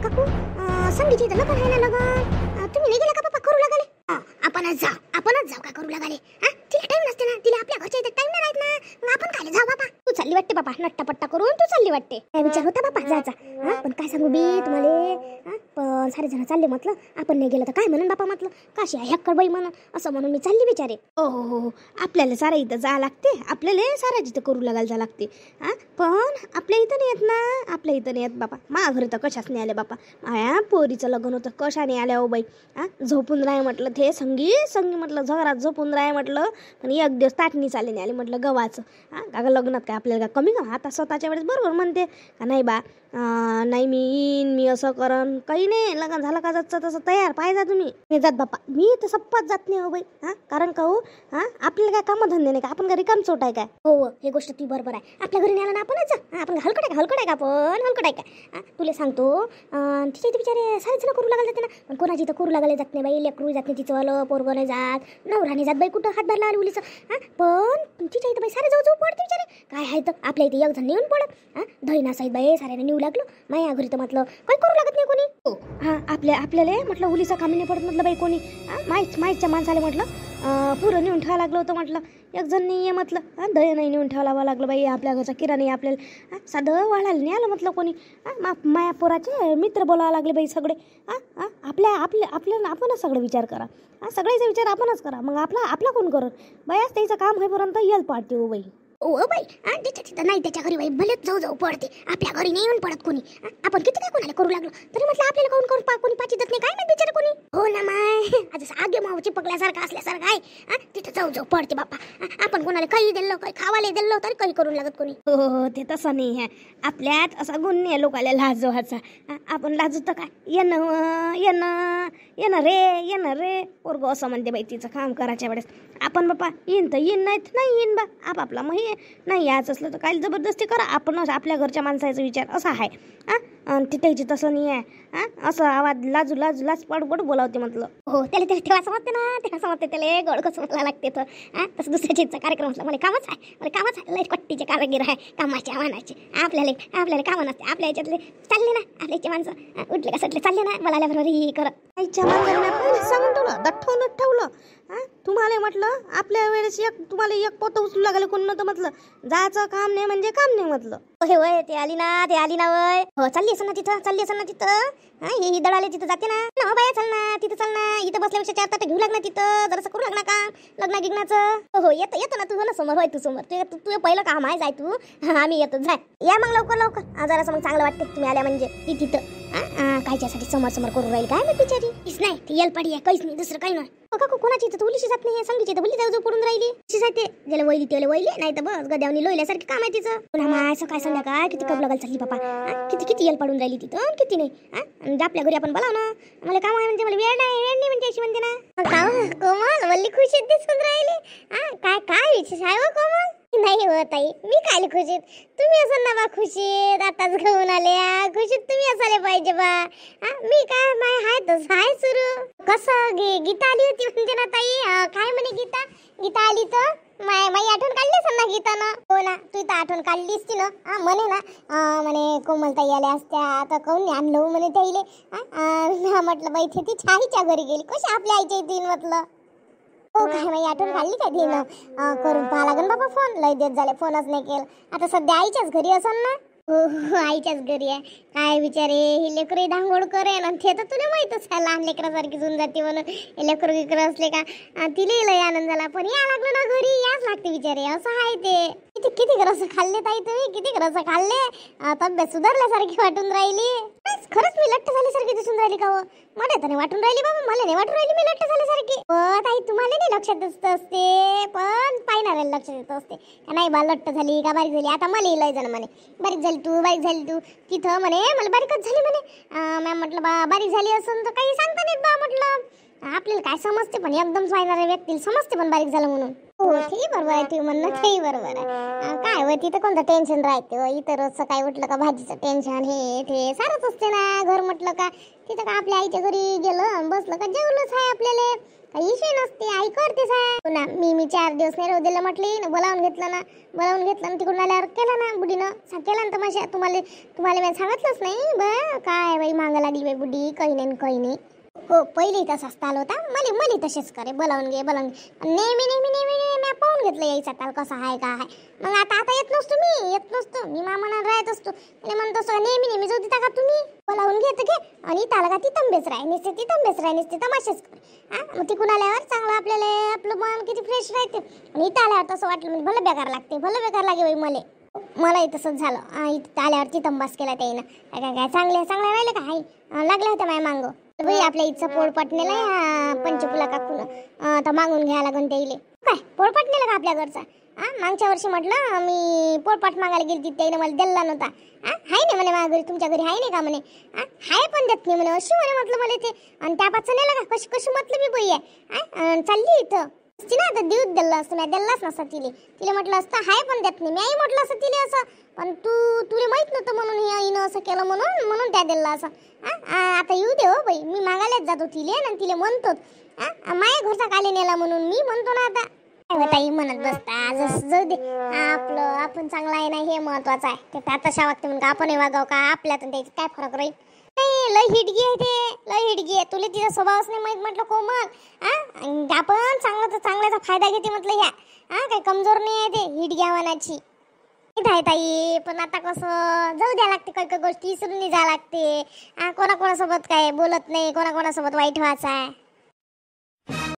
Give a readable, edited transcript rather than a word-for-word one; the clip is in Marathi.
काकू संगीची तर लग्न आहे ना लगन. तुम्ही नाही गेला का पप्पा करू लागले? आपणच जाऊ का करू लागले? तिला टाइम नसते ना, तिला आपल्या घरच्या इथे टाइम नाही राहत ना. मग आपण काय जाऊ बाबा? तू चालली वाटते बाबा नट्टापट्टा करून, तू चालली वाटते. काय विचार होता बाबा जायचा? पण काय सांगू बी तुम्हाला, पण सारे जण चालले म्हटलं, आपण नाही गेलं तर काय म्हणून बापा म्हटलं, काशी आहे हक्कड बाई म्हणून, असं म्हणून मी चालली बिचारे. हो, आपल्याला सारा इथं जा लागते, आपल्याला सारा जिथं करू लागायला जा लागते. पण आपल्या इथं नाही येत ना, आपल्या इथं नाही येत बापा. मा घरी तर कशाच नाही आले बापा. माया पोरीचं लग्न होतं, कशाने आल्या हो बाई. झोपून राय म्हटलं, ते संगी म्हटलं घरात झोपून राय म्हटलं, पण एक दिवस ताटणी चालले नाही आले म्हटलं गव्हाचं. का लग्नात काय आपल्याला कमी का? आता स्वतःच्या वेळेस बरोबर म्हणते का नाही बा, नाही मी येईन, मी असं करन, काही नाही. लग्न झालं का जायचं तसं तयार पाहिजे तुम्ही. नाही जात बाप्पा, मी तर सप्पात जात नाही हो बाई. कारण का हो, आपल्याला काय कामधंदे नाही का, आपण घरी काम चोट आहे काय? हो, हे गोष्ट ती बरोबर आहे. आपल्या घरी न्याला ना आपणच जा. आपण हलकट आहे का आपण हलकट आहे का? तुला सांगतो, तिच्या इथे बिचारे सारे जण करू लागायला जाते ना, पण कोणाची तर करू लागायला जात नाही बाई. लेकरू जात नाही, तिचं आलं पोरगं नाही जात, नवराने जात बाई, कुठं हातभार लावली उलीचं. पण तिच्या इथं बाई सारे जाऊ पडते बिचारे. काय आहे तर आपल्या इथे एक जण नेऊन पडत, दही नासाईत बाई साऱ्याने नेऊ लागलो. माया घरी तर म्हटलं काही करू लागत नाही कोणी. आपल्याला म्हटलं उलीचा कामी नाही पडत म्हटलं बाई कोणी. माहीतच्या माणसाला म्हटलं पुरं नेऊन ठेवावं लागलं होतं म्हटलं. एक जण नाही आहे म्हटलं, दही नाही नेऊन ठेवावं लागलं बाई. आपल्या घरचा किरा नाही आपल्याला, साधं वाढायला नाही आलं म्हटलं कोणी. माया पोराचे मित्र बोलावं लागले बाई सगळे. आपल्याला आपणच सगळं विचार करा, सगळ्याचा विचार आपणच करा. मग आपला कोण करत बायाच, त्याचं काम होईपर्यंत येल पाडते हो बाई. ओ बाई, त्याच्या तिथं नाही, त्याच्या घरी बाई भलेच जाऊ पडते. आपल्या घरी नाही येऊन पडत कोणी. आपण किती काय कोणाला करू लागलो तरी म्हटलं आपल्याला कोणी पाची देत नाही काय नाही बिचारे कोणी. हो ना माय, आज आगे माव चिपकल्यासारखं असल्यासारखं आहे. तिथं जाऊ पडते बाप्पा. आपण कोणाला काही दिलं, काही खावायला दिलं तरी काही करून लागत कोणी. हो, ते तसं नाही आहे. आपल्यात असा गुण नाही लोकाला लाज व्हायचा. आपण लाजू तर काय, येणं रे पोरगं असं म्हणते बाई तिचं काम करायच्या वेळेस. आपण बाप्पा येईन तर येईन, नाही तर नाही येईन बा. आपापला मग नाही याच असलं तर काय जबरदस्ती करा. आपणच आपल्या घरच्या माणसाचा विचार असा आहे. तिथेची तसं नाही आहे. असं आवाज लाज पड बोलावते म्हटलं. हो, त्याला तेव्हा समजते ना, तेव्हा समजते त्याला गोड कसं म्हटलं लागते. तर तसं दुसऱ्या चीजचा कार्यक्रम असला, मला कामच आहे लई पट्टीचे कारागीर आहे, कामाचे आव्हानाचे. आपल्याला कामं नसते. आपल्या याच्यातले चालले ना, आपल्याचे माणसं उठले का सटले चालले ना, मला बरोबर ही करत आईच्या माणसाने सांगून ठेवलं, दठवून ठेवलं. तुम्हाला म्हटलं आपल्या वेळेस तुम्हाला एक पोतं उचलू लागलं कोण नव्हतं म्हटलं. जायचं काम नाही म्हणजे काम नाही म्हटलं. होय, ते आली ना वय. हो, चालली असं ना तिथं. ही दळाले तिथं जाते ना. हो बाया, चल ना तिथं, इथं बसल्यापेक्षा 4 ताट घेऊ लागणार तिथं, जरासं करू लागणार काम लग्न गिग्नाचं. हो, येतो ना तू ना समोर. होय, तू समोर, तू पहिलं काम आहे, जाय तू. आम्ही येतो, जाय. या मग लवकर जरासं मग चांगलं वाटते तुम्ही आल्या म्हणजे. ती तिथं कायच्यासाठी समोर करून राहील काय मी बिचारी. नाही ती येलपाडी आहे, काहीच नाही, दुसरं काही नाही. काकू कोणाची इथं उलीशी जात नाही, संगीची तर बुली जाऊ पडून राहिली. जाते ज्याला वैली त्याला वैली, नाही तर बस गद्यावनी लोयल्यासारखी काम आहे तिचं. पुन्हा माय सकाळ संध्याकाळ किती कब लागायला चालली बापा. किती येल पाडून राहिली तिथं, किती नाही. आपल्या घरी आपण बोलाव ना, मला काम आहे म्हणते, मला वेळ नाही म्हणते अशी म्हणते ना. कोमल वल्ली खुशीत दिसून राहिली. काय विशेष आहे हो कोमल? नाही हो ताई, मी काय खुशीत, तुम्ही असं ना बा खुशीत. आताच घेऊन आल्या खुशीत तुम्ही असायला पाहिजे बा. मी काय माय हाय तसं हाय सुरू. कसं गीता आली होती म्हणते ना ताई. काय म्हणे गीता आली तर माई आठवण काढली असेल ना गीतानं. हो ना, तू इथं आठवण काढली असती ना. म्हणे ना, म्हणे कोमलताई आल्या असत्या आता काऊन आणलं म्हणे त्याईले. म्हटलं बाई ती छाईच्या घरी गेली, कशी आपल्या आईच्या इथे म्हटलं. हो, काय माई आठवण काढली काय तिनं. करून पाहा लागेल बाबा फोन, लय दिवस झाले फोनच नाही केला. आता सध्या आईच्याच घरी असेल ना. हो, आईच्याच घरी आहे. काय बिचारे ही लेकरं धांगोड करेन, आणि ते तर तुला माहितच आहे लहान लेकरासारखी जुन जाते म्हणून. लेकरं विकरं असले का तिला लय आनंद झाला. पण या लागलं ना घरी, याच लागते बिचारे, असं आहे ते. किती रस खाल्ले ताई तुम्ही, किती रस खाल्ले. तब्येत सुधारल्यासारखी वाटून राहिली. खरंच मी लट्ट झाल्यासारखी दिसून राहिली का हो? मला तर नाही वाटून राहिली बाबा, मला नाही वाटून राहिली मी लट्ट झाल्यासारखी. ताई तुम्हाला नाही लक्षात येत असते, पण पाहिणाऱ्याला लक्षात येत असते का नाही बा लट्ट झाली का बारीक झाली. आता मला लय जण म्हणे बारीक झाली तू तिथं म्हणे मला बारीकच झाली म्हणे. मॅम म्हटलं बा बारीक झाली असून तर काही सांगता नाहीत बा म्हटलं. आपल्याला काय समजते, पण एकदम पाहिणाऱ्या व्यक्तीला समजते पण बारीक झालं म्हणून. हो ते बरोबर आहे, ते म्हणणं तेही बरोबर आहे. काय हो तिथं कोणतं टेन्शन राहते हो, इथं रोजचं काय उठलं का भाजीचं टेन्शन हे ते सारंच असते ना. घर म्हटलं का तिथं का आपल्या आईच्या घरी गेलं बसलं का जेवलंच आहे, आपल्याला काही विषय नसते, आई करतेच आहे ना. मी 4 दिवस नाही राहू दिलं म्हटली ना, बोलावून घेतलं ना तिकडून आल्यावर केलं ना बुडीनं केला ना तमाशा. तुम्हाला मी सांगितलंच नाही बा काय बाई मागं लागली बाई बुडी, काही नाही. हो पहिले तसाच ताल होता, मला तसेच करे बोलावून घे नेहमी मी पाहून घेतलं यायचा ताल कसा आहे का आहे. मग आता येत नसतो मी मामाना राहत असतो, म्हणत असतो नेहमी जाऊ देता का तुम्ही, बोलावून घे आणि ताला का ती तंबेच राह तमाशेच कर. मग ती कुणाल्यावर चांगलं आपल्याला आपलं मन किती फ्रेश राहते. आणि इथं आल्यावर तसं वाटलं म्हणजे भलं बेकार लागे बाई मलाही तसंच झालं. इथं आल्यावर ती तंबास केला त्याईनं काय चांगल्या राहिले का हाय लागल्या होत्या माझ्या मांग बाई. आपल्या इथचं पोळपाटणेला पंचकुला काकून तर मागून घ्यायला लागून त्याईले काय पोळपाटणेला का आपल्या घरचा. मागच्या वर्षी म्हटलं मी पोळपाट मागायला गेली त्याईनं मला दिला नव्हता. हाय नाही म्हणे माझ्या घरी, तुमच्या घरी हाय नाही का म्हणे. हाय पण देत नाही म्हणे अशी म्हणे. म्हटलं मला ते आणि त्या पाचं नेलं का कशी म्हटलं मी बाई आहे चालली इथं ना आता देऊच दिलं असतं, मी दिलाच नसता तिले म्हटलं असतं हाय पण देत नाही. मी म्हटलं असं तिले असं, पण तुला माहित नव्हतं म्हणून हिनं असं केलं म्हणून त्या दिलं असं. आता येऊ दे हो बाई, मी मागायलाच जातो तिले म्हणतो माया घरचा काले नेला म्हणून मी म्हणतो ना. आता ताई म्हणत बसता जाऊ दे, आपण चांगला आहे ना हे महत्वाचं आहे. ते आता वागते म्हणून आपण वागाव का आपल्यात त्याची काय फरक राहील. लय हिडगी आहे ते, लय हिडगी आहे. तुला तिचा स्वभावच नाही माहित म्हटलं कोमल. आपण चांगल्याचा फायदा घेते म्हटलं ह्या. काही कमजोर नाही आहे ते हिडग्या वानाची आहे ताई. पण आता कसं जाऊ द्या लागते, काही गोष्टी विसरून जा लागते. कोणाकोणासोबत काय बोलत नाही, कोणाकोणासोबत वाईट व्हायचं आहे.